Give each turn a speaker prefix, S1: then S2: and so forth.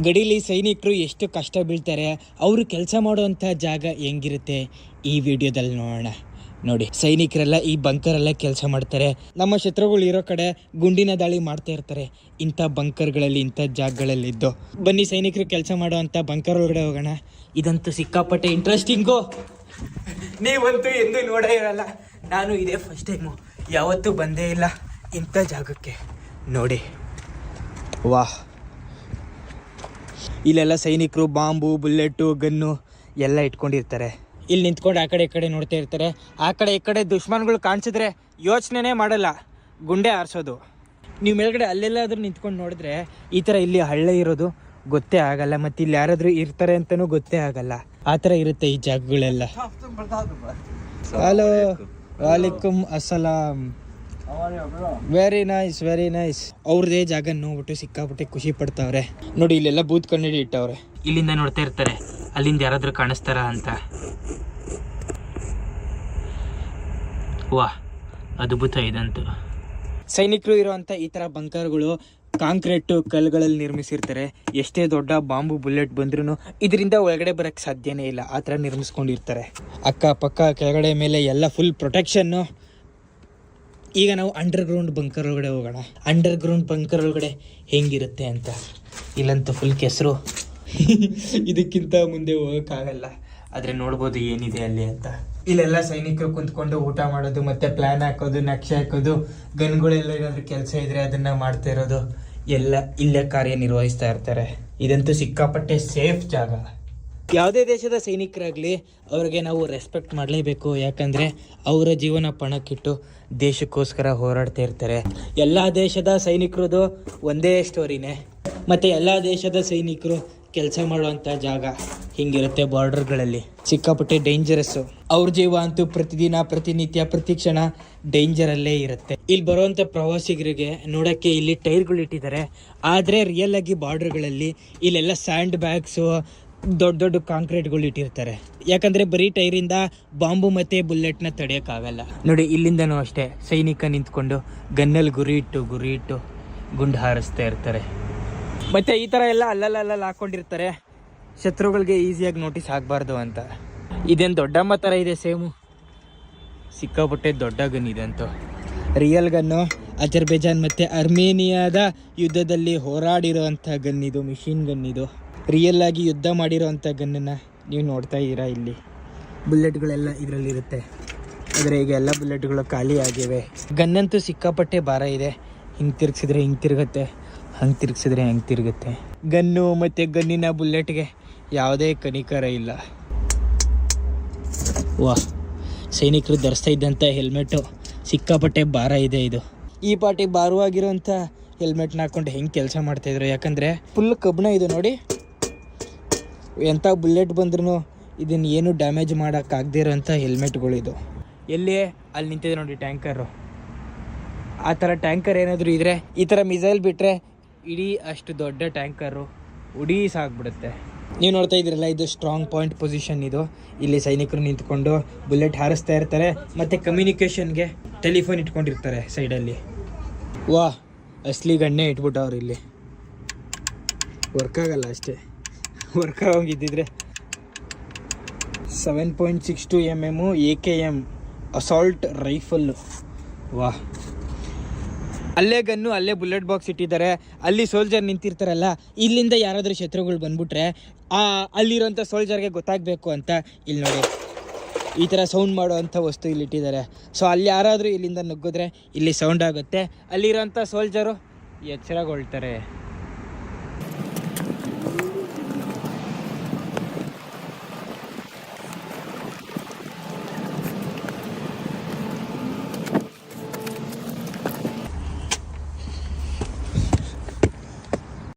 S1: ಗಡಿಲಿ ಸೈನಿಕರು ಎಷ್ಟು ಕಷ್ಟ ಬೀಳ್ತಾರೆ, ಅವರು ಕೆಲಸ ಮಾಡುವಂಥ ಜಾಗ ಹೆಂಗಿರುತ್ತೆ ಈ ವಿಡಿಯೋದಲ್ಲಿ ನೋಡೋಣ. ನೋಡಿ, ಸೈನಿಕರೆಲ್ಲ ಈ ಬಂಕರೆಲ್ಲ ಕೆಲಸ ಮಾಡ್ತಾರೆ. ನಮ್ಮ ಶತ್ರುಗಳು ಇರೋ ಕಡೆ ಗುಂಡಿನ ದಾಳಿ ಮಾಡ್ತಾ ಇರ್ತಾರೆ. ಇಂಥ ಬಂಕರ್ಗಳಲ್ಲಿ, ಇಂಥ ಜಾಗಗಳಲ್ಲಿದ್ದು ಬನ್ನಿ ಸೈನಿಕರು ಕೆಲಸ ಮಾಡುವಂಥ ಬಂಕರ್ ಒಳಗಡೆ ಹೋಗೋಣ. ಇದಂತೂ ಸಿಕ್ಕಾಪಟ್ಟೆ ಇಂಟ್ರೆಸ್ಟಿಂಗು. ನೀವಂತೂ ಎಂದೂ ನೋಡೇ ಇರಲ್ಲ. ನಾನು ಇದೇ ಫಸ್ಟ್ ಟೈಮು, ಯಾವತ್ತೂ ಬಂದೇ ಇಲ್ಲ ಇಂಥ ಜಾಗಕ್ಕೆ. ನೋಡಿ, ವಾಹ್, ಇಲ್ಲೆಲ್ಲ ಸೈನಿಕರು ಬಾಂಬು, ಬುಲೆಟು, ಗನ್ನು ಎಲ್ಲ ಇಟ್ಕೊಂಡಿರ್ತಾರೆ. ಇಲ್ಲಿ ನಿಂತ್ಕೊಂಡು ಆ ಕಡೆ ಈ ಕಡೆ ನೋಡ್ತಾ ಇರ್ತಾರೆ. ಆ ಕಡೆ ಈ ಕಡೆ ದುಶ್ಮನ್ಗಳು ಕಾಣಿಸಿದ್ರೆ ಯೋಚನೆ ಮಾಡಲ್ಲ, ಗುಂಡೆ ಆರಿಸೋದು. ನೀವು ಮೇಲ್ಗಡೆ ಅಲ್ಲೆಲ್ಲಾದ್ರೂ ನಿಂತ್ಕೊಂಡು ನೋಡಿದ್ರೆ ಈ ಥರ ಇಲ್ಲಿ ಹಳ್ಳ ಇರೋದು ಗೊತ್ತೇ ಆಗಲ್ಲ, ಮತ್ತು ಇಲ್ಲಿ ಯಾರಾದರೂ ಇರ್ತಾರೆ ಅಂತಲೂ ಗೊತ್ತೇ ಆಗಲ್ಲ. ಆ ಥರ ಇರುತ್ತೆ ಈ ಜಾಗಗಳೆಲ್ಲ. ಹಲೋ, ವಾಲೇಕುಮ್ ಅಸ್ಸಲಾಂ. Very nice, very nice. ಅವ್ರದೇ ಜಾಗ ನೋಡ್ಬಿಟ್ಟು ಸಿಕ್ಕಾಬಿಟ್ಟೆ ಖುಷಿ ಪಡ್ತಾವ್ರೆ. ನೋಡಿ, ಇಲ್ಲೆಲ್ಲ ಬೂತ್ ಕನ್ನಡಿ ಇಟ್ಟವ್ರೆ. ಇಲ್ಲಿಂದ ನೋಡ್ತಾ ಇರ್ತಾರೆ, ಅಲ್ಲಿಂದ ಯಾರಾದ್ರೂ ಕಾಣಿಸ್ತಾರ ಅಂತ. ವಾಹ್, ಅದ್ಭುತ ಇದಂತೂ. ಸೈನಿಕರು ಇರುವಂಥ ಈ ಥರ ಬಂಕರ್ಗಳು ಕಾಂಕ್ರೀಟು ಕಲ್ಲುಗಳಲ್ಲಿ ನಿರ್ಮಿಸಿರ್ತಾರೆ. ಎಷ್ಟೇ ದೊಡ್ಡ ಬಾಂಬು, ಬುಲೆಟ್ ಬಂದ್ರೂ ಇದರಿಂದ ಒಳಗಡೆ ಬರೋಕ್ಕೆ ಸಾಧ್ಯನೇ ಇಲ್ಲ. ಆ ಥರ ನಿರ್ಮಿಸ್ಕೊಂಡಿರ್ತಾರೆ. ಅಕ್ಕಪಕ್ಕ ಕೆಳಗಡೆ ಮೇಲೆ ಎಲ್ಲ ಫುಲ್ ಪ್ರೊಟೆಕ್ಷನ್ನು. ಈಗ ನಾವು ಅಂಡರ್ಗ್ರೌಂಡ್ ಬಂಕರ್ ಒಳಗಡೆ ಹೋಗೋಣ. ಅಂಡರ್ಗ್ರೌಂಡ್ ಬಂಕರ್ ಒಳಗಡೆ ಹೆಂಗಿರುತ್ತೆ ಅಂತ. ಇಲ್ಲಂತೂ ಫುಲ್ ಕೆಸರು. ಇದಕ್ಕಿಂತ ಮುಂದೆ ಹೋಗೋಕ್ಕಾಗಲ್ಲ, ಆದರೆ ನೋಡ್ಬೋದು ಏನಿದೆ ಅಲ್ಲಿ ಅಂತ. ಇಲ್ಲೆಲ್ಲ ಸೈನಿಕರು ಕುಂತ್ಕೊಂಡು ಊಟ ಮಾಡೋದು, ಮತ್ತೆ ಪ್ಲಾನ್ ಹಾಕೋದು, ನಕ್ಷೆ ಹಾಕೋದು, ಗನ್ಗಳೆಲ್ಲ ಏನಾದರೂ ಕೆಲಸ ಇದ್ರೆ ಅದನ್ನ ಮಾಡ್ತಾ ಇರೋದು ಎಲ್ಲ ಇಲ್ಲೇ ಕಾರ್ಯನಿರ್ವಹಿಸ್ತಾ ಇರ್ತಾರೆ. ಇದಂತೂ ಸಿಕ್ಕಾಪಟ್ಟೆ ಸೇಫ್ ಜಾಗ. ಯಾವುದೇ ದೇಶದ ಸೈನಿಕರಾಗಲಿ ಅವ್ರಿಗೆ ನಾವು ರೆಸ್ಪೆಕ್ಟ್ ಮಾಡಲೇಬೇಕು. ಯಾಕಂದರೆ ಅವರ ಜೀವನ ಪಣಕ್ಕಿಟ್ಟು ದೇಶಕ್ಕೋಸ್ಕರ ಹೋರಾಡ್ತಾ ಇರ್ತಾರೆ. ಎಲ್ಲ ದೇಶದ ಸೈನಿಕರದು ಒಂದೇ ಸ್ಟೋರಿನೇ. ಮತ್ತು ಎಲ್ಲ ದೇಶದ ಸೈನಿಕರು ಕೆಲಸ ಮಾಡುವಂಥ ಜಾಗ ಹಿಂಗಿರುತ್ತೆ. ಬಾರ್ಡರ್ಗಳಲ್ಲಿ ಸಿಕ್ಕಾಪಟ್ಟೆ ಡೇಂಜರಸ್ಸು. ಅವ್ರ ಜೀವ ಅಂತೂ ಪ್ರತಿದಿನ, ಪ್ರತಿನಿತ್ಯ, ಪ್ರತಿ ಕ್ಷಣ ಡೇಂಜರಲ್ಲೇ ಇರುತ್ತೆ. ಇಲ್ಲಿ ಬರುವಂಥ ಪ್ರವಾಸಿಗರಿಗೆ ನೋಡೋಕ್ಕೆ ಇಲ್ಲಿ ಟೈರ್ಗಳು ಇಟ್ಟಿದ್ದಾರೆ. ಆದರೆ ರಿಯಲ್ ಆಗಿ ಬಾರ್ಡರ್ಗಳಲ್ಲಿ ಇಲ್ಲೆಲ್ಲ ಸ್ಯಾಂಡ್ ಬ್ಯಾಗ್ಸು, ದೊಡ್ಡ ದೊಡ್ಡ ಕಾಂಕ್ರೀಟ್ಗಳು ಇಟ್ಟಿರ್ತಾರೆ. ಯಾಕಂದರೆ ಬರೀ ಟೈರಿಂದ ಬಾಂಬು ಮತ್ತು ಬುಲೆಟ್ನ ತಡೆಯೋಕ್ಕಾಗಲ್ಲ. ನೋಡಿ, ಇಲ್ಲಿಂದನೂ ಅಷ್ಟೇ ಸೈನಿಕ ನಿಂತ್ಕೊಂಡು ಗನ್ನಲ್ಲಿ ಗುರಿ ಇಟ್ಟು ಗುಂಡು ಹಾರಿಸ್ತಾ ಇರ್ತಾರೆ. ಮತ್ತು ಈ ಥರ ಎಲ್ಲ ಅಲ್ಲಲ್ಲಿ ಹಾಕ್ಕೊಂಡಿರ್ತಾರೆ, ಶತ್ರುಗಳಿಗೆ ಈಸಿಯಾಗಿ ನೋಟಿಸ್ ಆಗಬಾರ್ದು ಅಂತ. ಇದೇನು ದೊಡ್ಡಮ್ಮ ಥರ ಇದೆ, ಸೇಮು. ಸಿಕ್ಕಾಪಟ್ಟೆ ದೊಡ್ಡ ಗನ್ ಇದಂತೂ. Real gun. ಅಜರ್ಬೈಜಾನ್ ಮತ್ತು ಅರ್ಮೇನಿಯಾದ ಯುದ್ಧದಲ್ಲಿ ಹೋರಾಡಿರೋವಂಥ ಗನ್ ಇದು, ಮಿಷಿನ್ ಗನ್ ಇದು. ರಿಯಲ್ ಆಗಿ ಯುದ್ಧ ಮಾಡಿರೋವಂಥ ಗನ್ನನ್ನು ನೀವು ನೋಡ್ತಾ ಇದ್ದೀರಾ. ಇಲ್ಲಿ ಬುಲೆಟ್ಗಳೆಲ್ಲ ಇದರಲ್ಲಿರುತ್ತೆ. ಆದರೆ ಈಗ ಎಲ್ಲ ಬುಲೆಟ್ಗಳು ಖಾಲಿ ಆಗಿವೆ. ಗನ್ನಂತೂ ಸಿಕ್ಕಾಪಟ್ಟೆ ಭಾರ ಇದೆ. ಹಿಂಗೆ ತಿರುಗಿಸಿದ್ರೆ ಹಿಂಗೆ ತಿರುಗುತ್ತೆ, ಹಂಗೆ ತಿರುಗಿಸಿದ್ರೆ ಹೆಂಗೆ ತಿರುಗುತ್ತೆ. ಗನ್ನು ಮತ್ತು ಗನ್ನಿನ ಬುಲೆಟ್ಗೆ ಯಾವುದೇ ಕನಿಕರ ಇಲ್ಲ. ವಾಹ್, ಸೈನಿಕರು ಧರಿಸ್ತಾ ಇದ್ದಂಥ ಹೆಲ್ಮೆಟು ಸಿಕ್ಕಾಪಟ್ಟೆ ಭಾರ ಇದೆ. ಇದು ಈ ಪಾಟಿ ಭಾರವಾಗಿರೋಂಥ ಹೆಲ್ಮೆಟ್ನ ಹಾಕ್ಕೊಂಡು ಹೆಂಗೆ ಕೆಲಸ ಮಾಡ್ತಾಯಿದ್ರು. ಯಾಕಂದರೆ ಫುಲ್ ಕಬ್ಬಣ ಇದು. ನೋಡಿ, ಎಂಥ ಬುಲೆಟ್ ಬಂದ್ರೂ ಇದನ್ನು ಏನು ಡ್ಯಾಮೇಜ್ ಮಾಡೋಕ್ಕಾಗದೇ ಇರೋಂಥ ಹೆಲ್ಮೆಟ್ಗಳಿದು. ಎಲ್ಲಿ ಅಲ್ಲಿ ನಿಂತಿದೆ ನೋಡಿ ಟ್ಯಾಂಕರು. ಆ ಥರ ಟ್ಯಾಂಕರ್ ಏನಾದರೂ ಇದ್ದರೆ, ಈ ಥರ ಮಿಸೈಲ್ ಬಿಟ್ಟರೆ ಇಡೀ ಅಷ್ಟು ದೊಡ್ಡ ಟ್ಯಾಂಕರು ಉಡೀಸಾಗ್ಬಿಡುತ್ತೆ. ನೀವು ನೋಡ್ತಾ ಇದ್ದೀರಲ್ಲ, ಇದು ಸ್ಟ್ರಾಂಗ್ ಪಾಯಿಂಟ್ ಪೊಸಿಷನ್. ಇದು ಇಲ್ಲಿ ಸೈನಿಕರು ನಿಂತ್ಕೊಂಡು ಬುಲೆಟ್ ಹಾರಿಸ್ತಾ ಇರ್ತಾರೆ. ಮತ್ತು ಕಮ್ಯುನಿಕೇಷನ್ಗೆ ಟೆಲಿಫೋನ್ ಇಟ್ಕೊಂಡಿರ್ತಾರೆ ಸೈಡಲ್ಲಿ. ವಾಹ್, ಅಸಲಿ ಗಣ್ಣೆ ಇಟ್ಬಿಟ್ಟು ಅವ್ರು ಇಲ್ಲಿ ವರ್ಕ್ ಆಗಲ್ಲ ಅಷ್ಟೇ. ವರ್ಕ್ ಆಗೋಂಗಿದ್ದಿದ್ರೆ 7.62 mm AKM ಅಸಾಲ್ಟ್ ರೈಫಲ್ಲು. ವಾಹ್, ಅಲ್ಲೇ ಗನ್ನು, ಅಲ್ಲೇ ಬುಲೆಟ್ ಬಾಕ್ಸ್ ಇಟ್ಟಿದ್ದಾರೆ. ಅಲ್ಲಿ ಸೋಲ್ಜರ್ ನಿಂತಿರ್ತಾರಲ್ಲ, ಇಲ್ಲಿಂದ ಯಾರಾದರೂ ಶತ್ರುಗಳು ಬಂದ್ಬಿಟ್ರೆ ಅಲ್ಲಿರೋಂಥ ಸೋಲ್ಜರ್ಗೆ ಗೊತ್ತಾಗಬೇಕು ಅಂತ ಇಲ್ಲಿ ನೋಡಿ ಈ ಥರ ಸೌಂಡ್ ಮಾಡೋವಂಥ ವಸ್ತು ಇಲ್ಲಿ ಇಟ್ಟಿದ್ದಾರೆ. ಸೊ ಅಲ್ಲಿ ಯಾರಾದರೂ ಇಲ್ಲಿಂದ ನುಗ್ಗಿದ್ರೆ ಇಲ್ಲಿ ಸೌಂಡ್ ಆಗುತ್ತೆ. ಅಲ್ಲಿರೋಂಥ ಸೋಲ್ಜರು ಎಚ್ಚರಗೊಳ್ತಾರೆ.